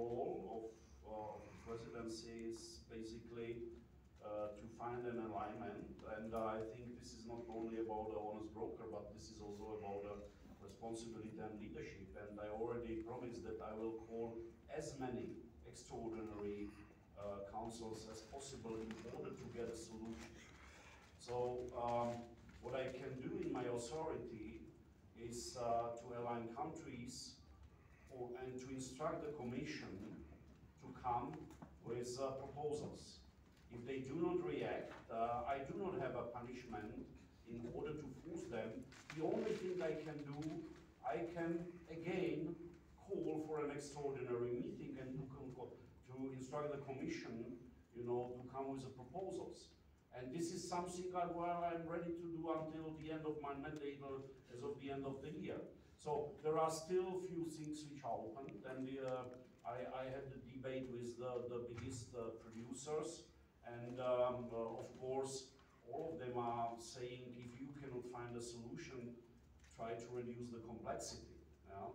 role of the presidency is basically to find an alignment, and I think this is not only about an honest broker, but this is also about responsibility and leadership. And I already promised that I will call as many extraordinary councils as possible in order to get a solution. So what I can do in my authority is to align countries and to instruct the Commission to come with proposals. If they do not react, I do not have a punishment in order to force them. The only thing I can do, I can again call for an extraordinary meeting and to instruct the Commission, to come with the proposals. And this is something I'm ready to do until the end of my mandate, or as of the end of the year. So there are still a few things which are open. And I had the debate with the biggest producers. And of course, all of them are saying, if you cannot find a solution, try to reduce the complexity. Yeah?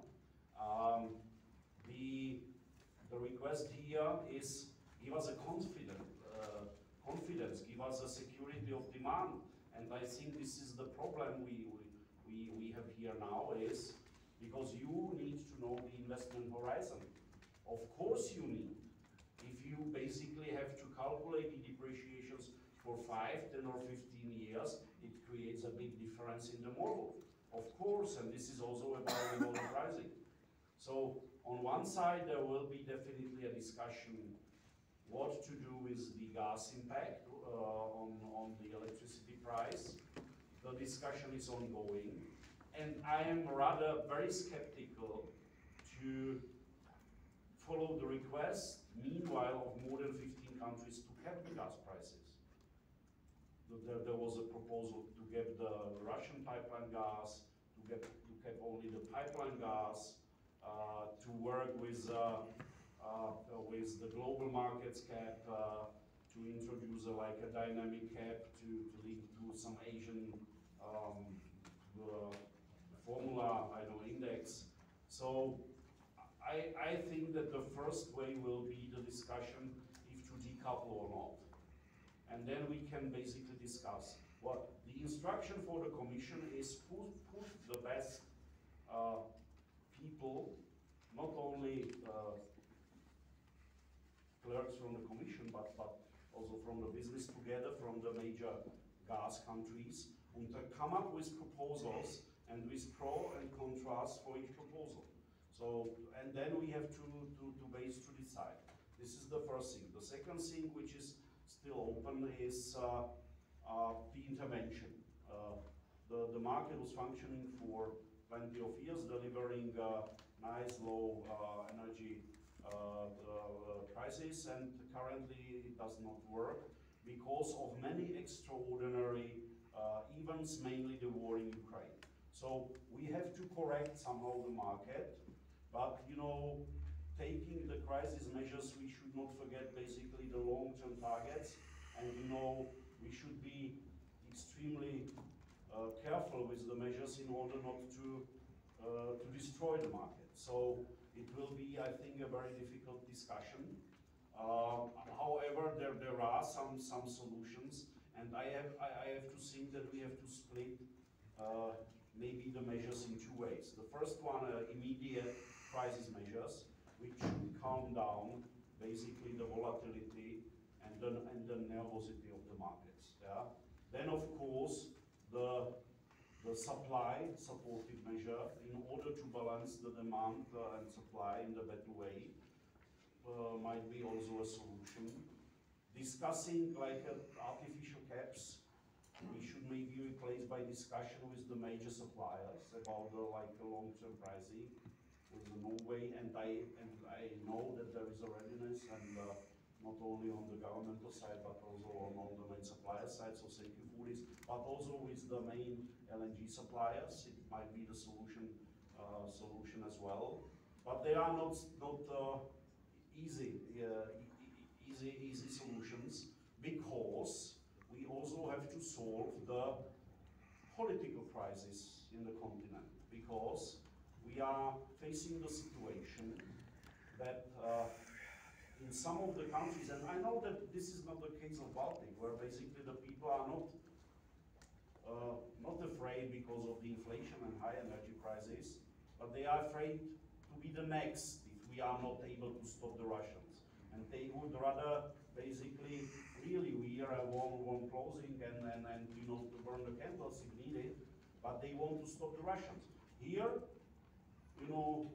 The request here is, give us a confidence, give us a security of demand. And I think this is the problem we have here now, is because you need to know the investment horizon. Of course you need. If you basically have to calculate the depreciations for 5, 10 or 15 years, it creates a big difference in the model. Of course, and this is also about the model pricing. So on one side, there will be definitely a discussion what to do with the gas impact on the electricity price. The discussion is ongoing, and I am rather very skeptical to follow the request, meanwhile, of more than 15 countries to cap the gas prices. There was a proposal to cap the Russian pipeline gas, to cap only the pipeline gas, to work with the global markets cap, to introduce like a dynamic cap to link to some Asian formula, index. So I think that the first way will be the discussion if to decouple or not. And then we can basically discuss. What the instruction for the Commission is, put the best people, not only clerks from the Commission, but also from the business together, from the major gas countries, and to come up with proposals and with pro and contrast for each proposal. So, and then we have to base to decide. This is the first thing. The second thing, which is still open, is the intervention. The market was functioning for plenty of years, delivering nice low energy prices, and currently it does not work because of many extraordinary events, mainly the war in Ukraine. So we have to correct somehow the market, but taking the crisis measures, we should not forget basically the long-term targets, and we should be extremely careful with the measures in order not to destroy the market. So it will be, I think, a very difficult discussion. However, there are some solutions, and I have to think that we have to split maybe the measures in two ways. The first one, immediate crisis measures, which should calm down basically the volatility and the nervosity of the markets. Yeah? Then, of course, the supply supportive measure in order to balance the demand and supply in the better way might be also a solution. Discussing like artificial caps, we should maybe replace by discussion with the major suppliers about the long-term pricing with Norway, and I know that there is a readiness, and not only on the governmental side, but also on the main supplier side, so thank you for this, but also with the main LNG suppliers, it might be the solution as well. But they are not easy solutions, because we also have to solve the political crisis in the continent, because we are facing the situation that in some of the countries, and I know that this is not the case of Baltic, where basically the people are not afraid because of the inflation and high energy prices, but they are afraid to be the next if we are not able to stop the Russians. And they would rather basically really wear a warm clothing and you know, to burn the candles if needed, but they want to stop the Russians. Here, you know,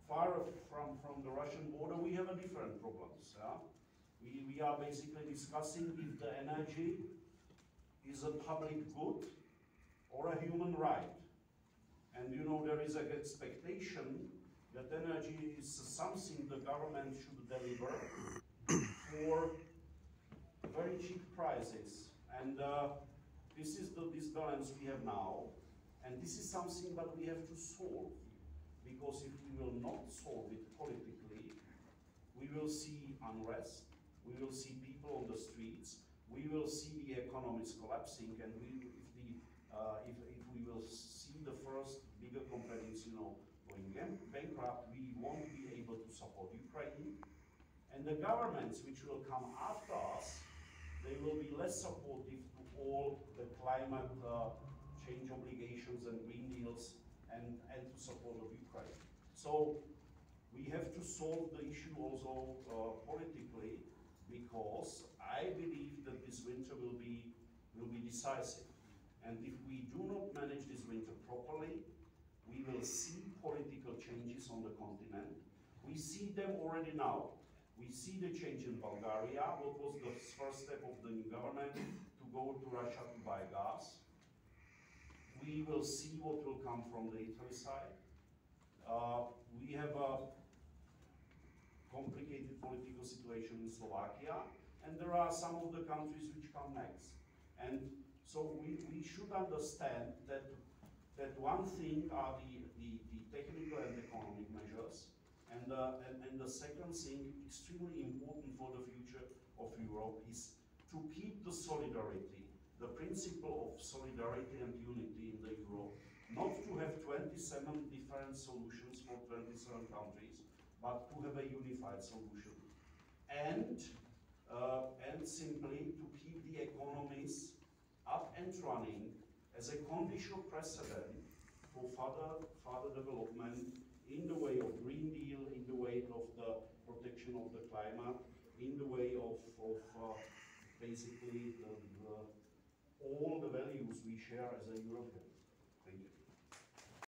far from the Russian border, we have a different problems. Yeah? We are basically discussing if the energy is a public good or a human right. And you know, there is an expectation that energy is something the government should deliver for very cheap prices. And this is the disbalance we have now. And this is something that we have to solve. Because if we will not solve it politically, we will see unrest, we will see people on the streets, we will see the economies collapsing, and if we will see the first bigger companies, you know, going bankrupt, we won't be able to support Ukraine. And the governments which will come after us, they will be less supportive to all the climate change obligations and Green Deals and to support of Ukraine. So we have to solve the issue also politically, because I believe that this winter will be decisive. And if we do not manage this winter properly, we will see political changes on the continent. We see them already now. We see the change in Bulgaria. What was the first step of the new government? To go to Russia to buy gas. We will see what will come from the Italy side. We have a complicated political situation in Slovakia, and there are some of the countries which come next. And so we should understand that one thing are the technical and economic measures, and the second thing, extremely important for the future of Europe, is to keep the solidarity, the principle of solidarity and unity in the Europe, not to have 27 different solutions for 27 countries, but to have a unified solution. And simply to keep the economies up and running as a conditional precedent for further development in the way of Green Deal, in the way of the protection of the climate, in the way of basically all the values we share as a European.